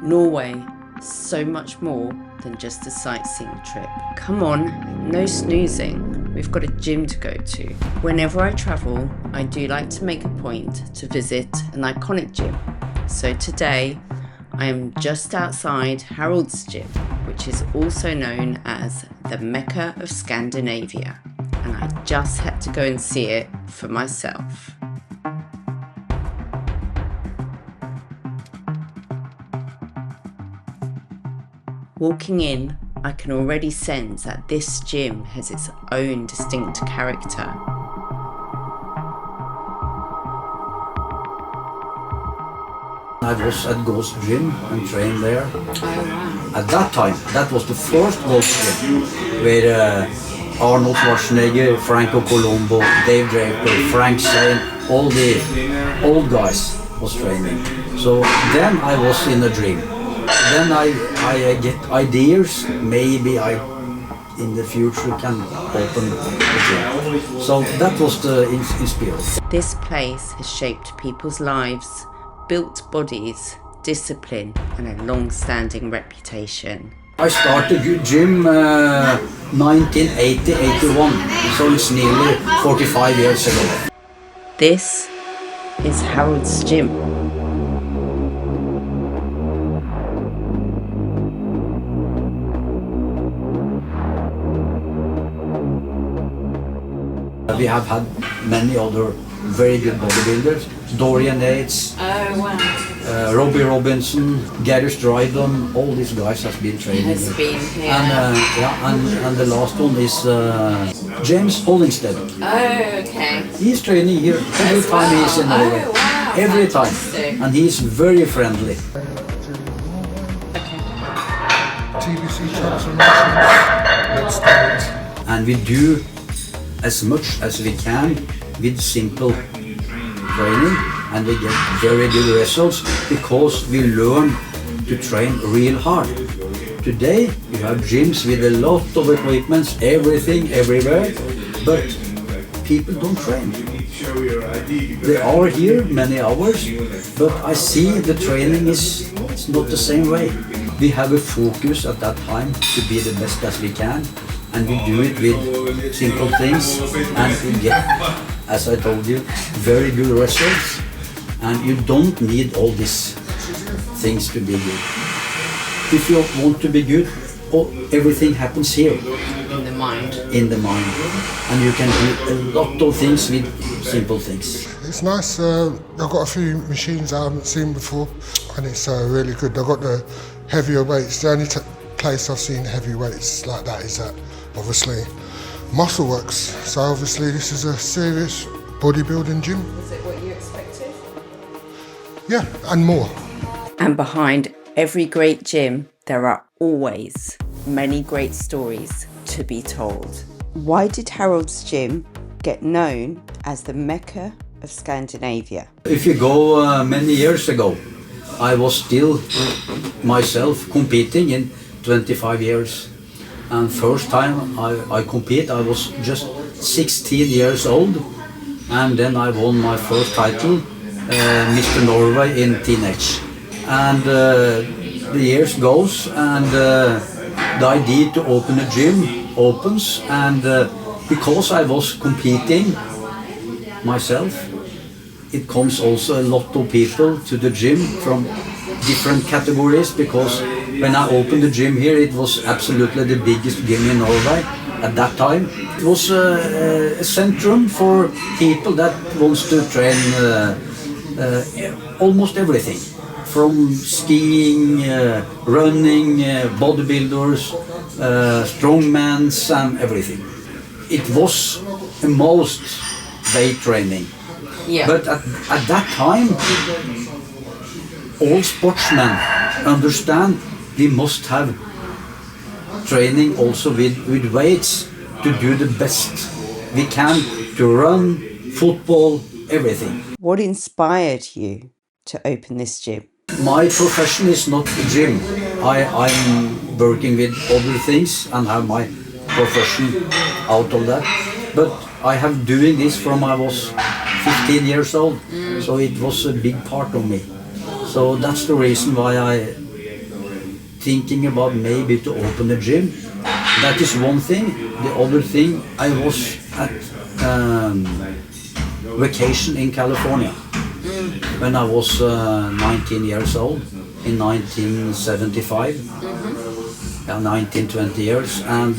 Norway, so much more than just a sightseeing trip. Come on, no snoozing, we've got a gym to go to. Whenever I travel, I do like to make a point to visit an iconic gym. So today, I am just outside Harald's gym, which is also known as the Mecca of Scandinavia, and I just had to go and see it for myself. Walking in, I can already sense that this gym has its own distinct character. I was at Ghost Gym and trained there. At that time, that was the first Ghost Gym where Arnold Schwarzenegger, Franco Colombo, Dave Draper, Frank Zane, all the old guys was training. So then I was in a dream. Then I get ideas, maybe I in the future can open a gym. So that was the inspiration. This place has shaped people's lives, built bodies, discipline and a long-standing reputation. I started gym 1980-81, so it's nearly 45 years ago. This is Harald's gym. We have had many other very good bodybuilders, Dorian Yates, Robbie Robinson, Gary Stridon, all these guys have been training. Has been here. And the last one is James Hollingsted. Oh, okay. He's training here every time he's in Norway. Oh, wow. Every Fantastic. time. And he's very friendly. Okay. TBC transformations. Let's start. And we do as much as we can with simple training, and we get very good results because we learn to train real hard. Today you have gyms with a lot of equipments, everything, everywhere, but people don't train. They are here many hours, but I see the training is not the same way. We have a focus at that time to be the best as we can, and we do it with simple things, and we get, as I told you, very good results. And you don't need all these things to be good. If you want to be good, everything happens here. In the mind. In the mind. And you can do a lot of things with simple things. It's nice. I've got a few machines I haven't seen before, and it's really good. I've got the heavier weights. The only place I've seen heavy weights like that is at, obviously, Muscle Works. So obviously this is a serious bodybuilding gym. Was it what you expected? Yeah, and more. And behind every great gym, there are always many great stories to be told. Why did Harald's gym get known as the Mecca of Scandinavia? If you go many years ago, I was still myself competing in 25 years. And first time I compete, I was just 16 years old. And then I won my first title, Mr. Norway in teenage. And the years goes, and the idea to open a gym opens, and because I was competing myself, it comes also a lot of people to the gym from different categories, because when I opened the gym here, it was absolutely the biggest gym in Norway at that time. It was a centrum for people that wants to train almost everything, from skiing, running, bodybuilders, strongmans and everything. It was the most weight training. Yeah. But at that time, all sportsmen understand we must have training also with weights to do the best we can, to run, football, everything. What inspired you to open this gym? My profession is not the gym. I'm working with other things and have my profession out of that. But I have doing this from I was 15 years old, so it was a big part of me. So that's the reason why I thinking about maybe to open a gym. That is one thing. The other thing, I was at vacation in California when I was 19 years old in 1975. Yeah, 19, 20 years, and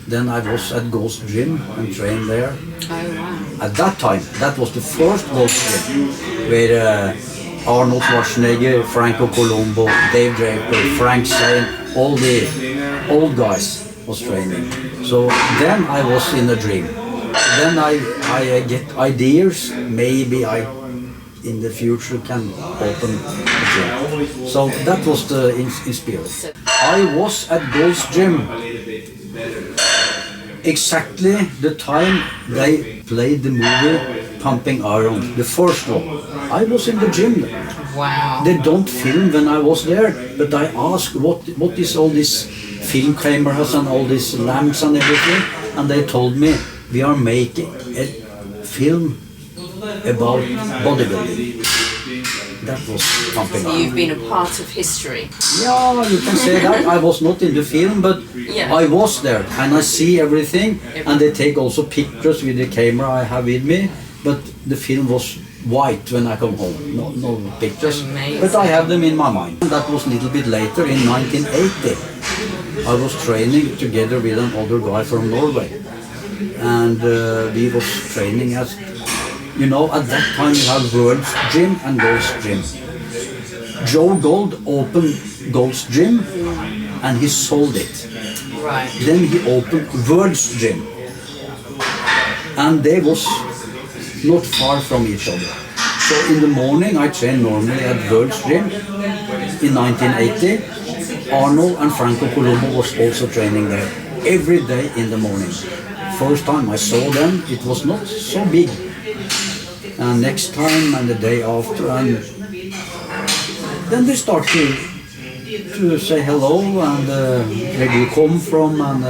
then I was at Ghost Gym and trained there. Oh wow. At that time, that was the first Ghost Gym where Arnold Schwarzenegger, Franco Colombo, Dave Draper, Frank Zane, all the old guys was training. So then I was in a dream. Then I get ideas, maybe I in the future can open a gym. So that was the inspiration. I was at Gold's Gym exactly the time they played the movie Pumping Iron, the first one. I was in the gym. Wow. They don't film when I was there, but I asked what is all this film cameras and all these lamps and everything, and they told me we are making a film about bodybuilding. That was pumping. So you've been a part of history. Yeah, you can say that. I was not in the film, but Yeah. I was there and I see everything. And they take also pictures with the camera I have with me. But the film was white when I come home. No pictures. Amazing. But I have them in my mind. That was a little bit later in 1980. I was training together with another guy from Norway. And we was training at, you know, at that time you have World's Gym and Gold's Gym. Joe Gold opened Gold's Gym and he sold it. Right. Then he opened World's Gym. And they was not far from each other. So in the morning I trained normally at World's Gym in 1980. Arnold and Franco Colombo was also training there every day in the morning. First time I saw them, it was not so big. And next time and the day after, and then they start to say hello and where do you come from, and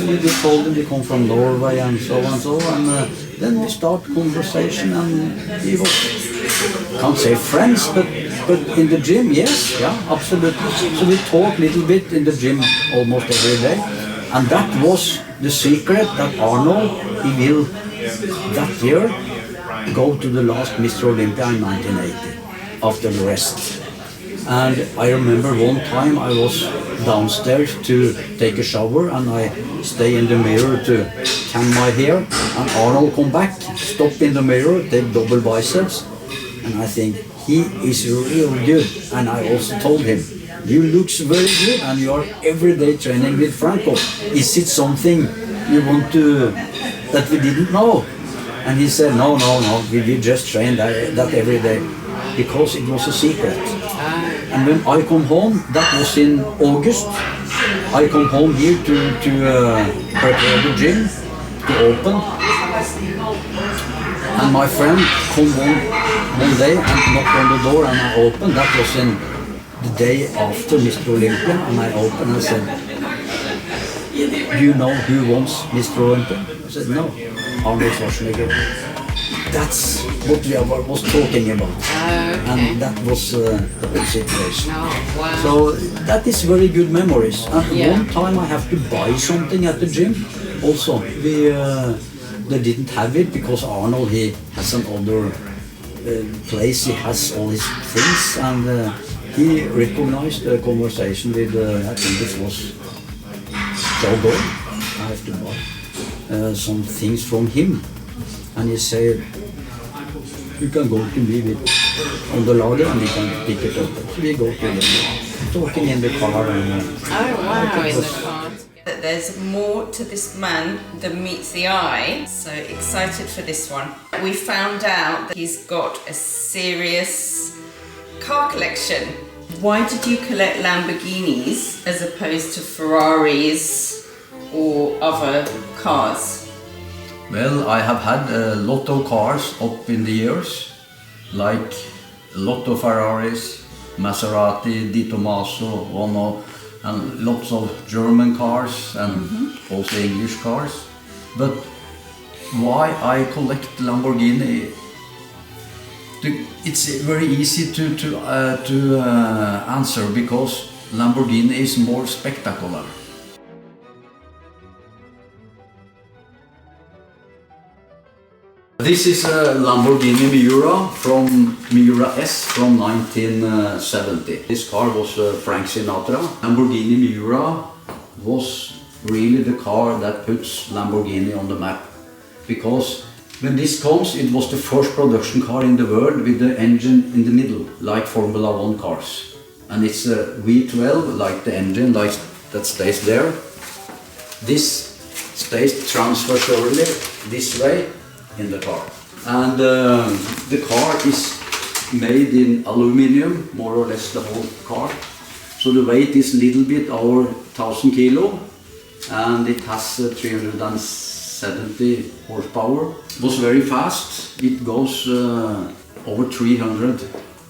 we told them we come from Norway and so and so, and then we start conversation and we was, can't say friends, but in the gym, yes, yeah, absolutely. So we talk a little bit in the gym almost every day, and that was the secret that Arnold, he will that year go to the last Mr. Olympia in 1980 after the rest. And I remember one time I was downstairs to take a shower and I stay in the mirror to tan my hair, and Arnold come back, stop in the mirror, take double biceps, and I think he is real good. And I also told him, you looks very good and you are every day training with Franco. Is it something you want to, that we didn't know? And he said, no, we just train that every day, because it was a secret. And when I come home, that was in August, I come home here to prepare the gym to open. And my friend come one day and knocked on the door and I opened. That was in the day after Mr. Olympia, and I opened and said, do you know who wants Mr. Olympia? I said, no. Arnold Schwarzenegger. That's what we was talking about, Okay. and that was the whole situation. Oh, wow. So that is very good memories. And Yeah. one time I have to buy something at the gym. Also, they didn't have it because Arnold, he has another place. He has all his things, and he recognized the conversation with I think it was Joe Gold. I have to buy some things from him, and he said, you can go to me with on the ladder and we can pick it up. So we go to him, talking in the car. And, Oh wow, in the car. There's more to this man than meets the eye. So excited for this one. We found out that he's got a serious car collection. Why did you collect Lamborghinis as opposed to Ferraris or other cars? Well, I have had a lot of cars up in the years, like a lot of Ferraris, Maserati, Di Tommaso, and lots of German cars and also English cars. But why I collect Lamborghini? It's very easy to answer, because Lamborghini is more spectacular. This is a Lamborghini Miura from Miura S from 1970. This car was Frank Sinatra. Lamborghini Miura was really the car that puts Lamborghini on the map. Because when this comes, it was the first production car in the world with the engine in the middle, like Formula 1 cars. And it's a V12, like the engine like that stays there. This stays transversely this way in the car. And the car is made in aluminium, more or less the whole car. So the weight is a little bit over 1000 kilo, and it has 370 horsepower. It was very fast. It goes over 300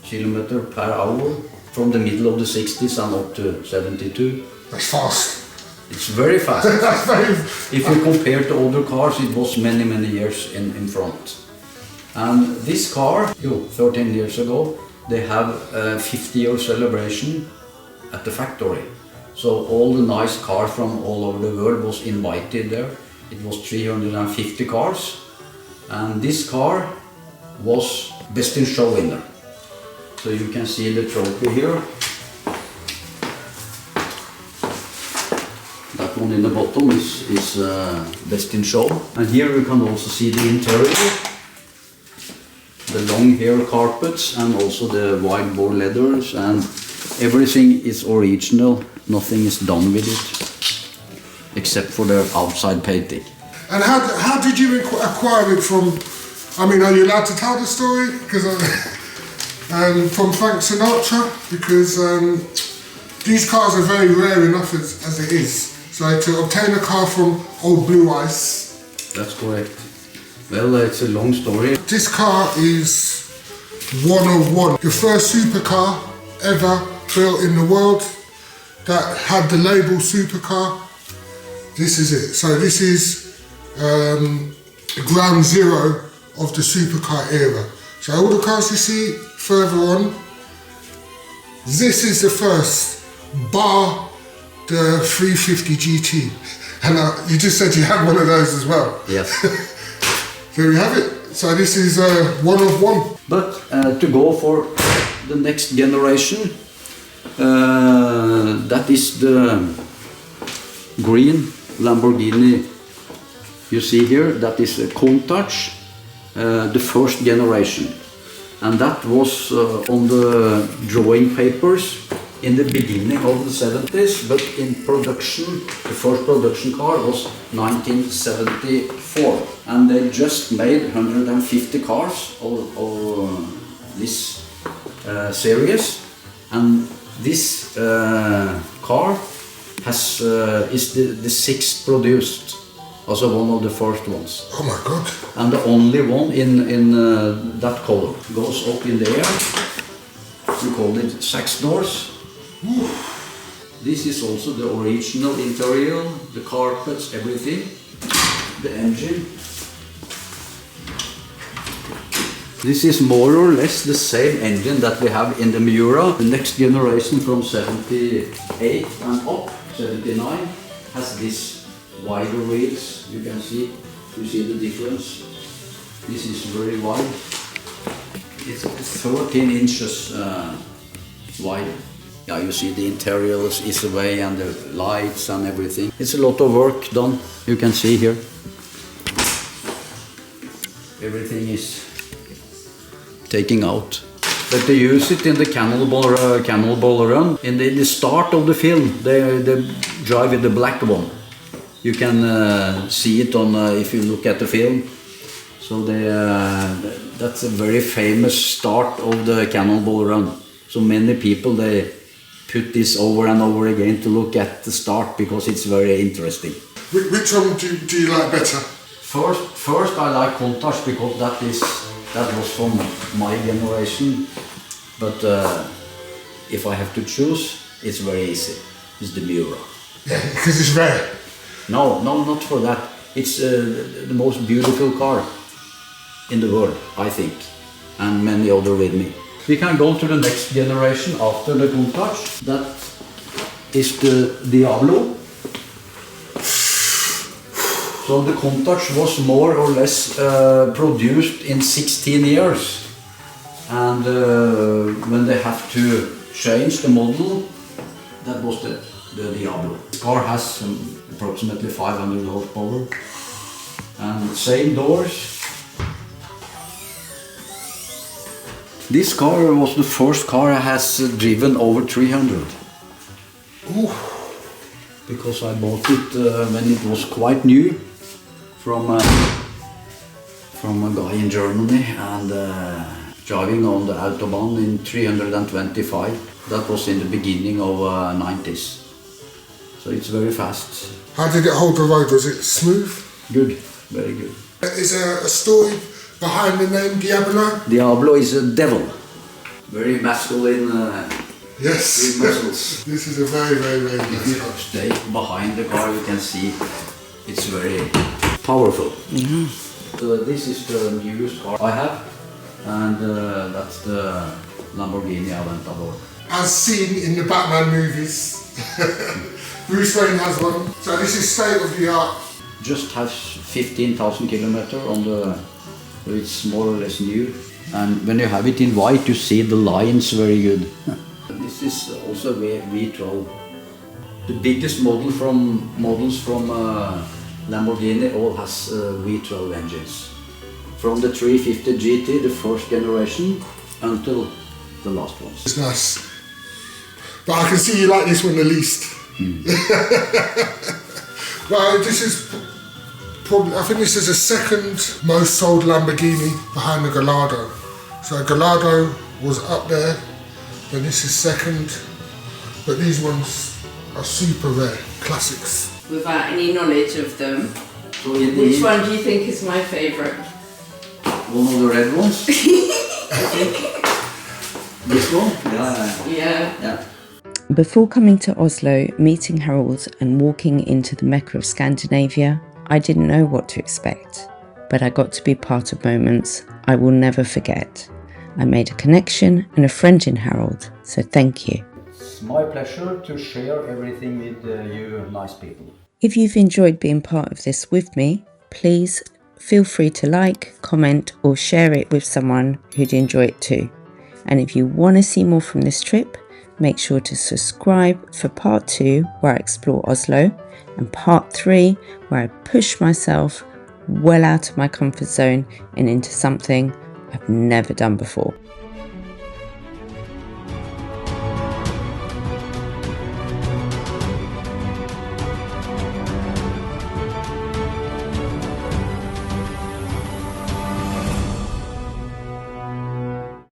kilometers per hour from the middle of the 60s and up to 72. That's fast. It's very fast. That's very... If you compare to other cars, it was many years in front. And this car, 13 years ago, they have a 50-year celebration at the factory. So all the nice cars from all over the world was invited there. It was 350 cars. And this car was Best in Show winner. So you can see the trophy here. That one in the bottom is Best in Show. And here you can also see the interior. The long hair carpets and also the white board leathers, and everything is original. Nothing is done with it except for the outside painting. And how did you acquire it from, I mean, are you allowed to tell the story? Because from Frank Sinatra, because these cars are very rare enough as it is. So to obtain a car from Old Blue Ice. That's correct. Well, it's a long story. This car is one of one. The first supercar ever built in the world that had the label Supercar. This is it. So this is ground zero of the supercar era. So all the cars you see further on, this is the first, bar the 350 GT. And you just said you had one of those as well. Yes. There we have it. So this is one of one. But to go for the next generation, that is the green Lamborghini you see here. That is a Countach, the first generation. And that was on the drawing papers in the beginning of the 70s, but in production, the first production car was 1974. And they just made 150 cars of this series. And this car is the sixth produced, also one of the first ones. Oh my God. And the only one in that color. Goes up in the air. We call it sax doors. This is also the original interior, the carpets, everything. The engine. This is more or less the same engine that we have in the Miura. The next generation from 78 and up, 79, has this wider wheels. You can see, you see the difference. This is very wide. It's 13 inches wide. Yeah, you see the interior is away and the lights and everything. It's a lot of work done. You can see here. Everything is taking out. But they use it in the cannonball run. In the start of the film, they drive with the black one. You can see it on if you look at the film. So that's a very famous start of the cannonball run. So many people they put this over and over again to look at the start because it's very interesting. Which one do you like better? First I like Countach because that was from my generation. But if I have to choose, it's very easy. It's the Miura. Yeah, because it's rare. No, not for that. It's the most beautiful car in the world, I think, and many other with me. We can go to the next generation after the Countach. That is the Diablo. So the Countach was more or less produced in 16 years. And when they have to change the model, that was the Diablo. The car has approximately 500 horsepower and same doors. This car was the first car I has driven over 300. Ooh. Because I bought it when it was quite new from a guy in Germany, and driving on the Autobahn in 325. That was in the beginning of 90s. So it's very fast. How did it hold the road? Was it smooth? Good, very good. Is there a story behind the name Diablo? Diablo is a devil. Very masculine. Yes. Muscles. This is a very, very, very If nice you car. stay behind the car, you can see it's very powerful. This is the newest car I have, and that's the Lamborghini Aventador. As seen in the Batman movies, Bruce Wayne has one. So this is state of the art. Just has 15,000 kilometers on the, so it's more or less new. And when you have it in white, you see the lines very good. This is also V12. The biggest models from Lamborghini all has V12 engines. From the 350 GT, the first generation, until the last ones. It's nice. But I can see you like this one the least. Well, this is probably, I think this is the second most sold Lamborghini behind the Gallardo. So Gallardo was up there, then this is second, but these ones are super rare, classics. Without any knowledge of them, So which one do you think is my favourite? one of the red ones? I think. This one? Yeah. Before coming to Oslo, meeting Harald and walking into the Mecca of Scandinavia, I didn't know what to expect, but I got to be part of moments I will never forget. I made a connection and a friend in Harald, so thank you. It's my pleasure to share everything with you nice people. If you've enjoyed being part of this with me, please feel free to like, comment or share it with someone who'd enjoy it too. And if you want to see more from this trip, make sure to subscribe for part 2 where I explore Oslo and part 3 where I push myself well out of my comfort zone and into something I've never done before.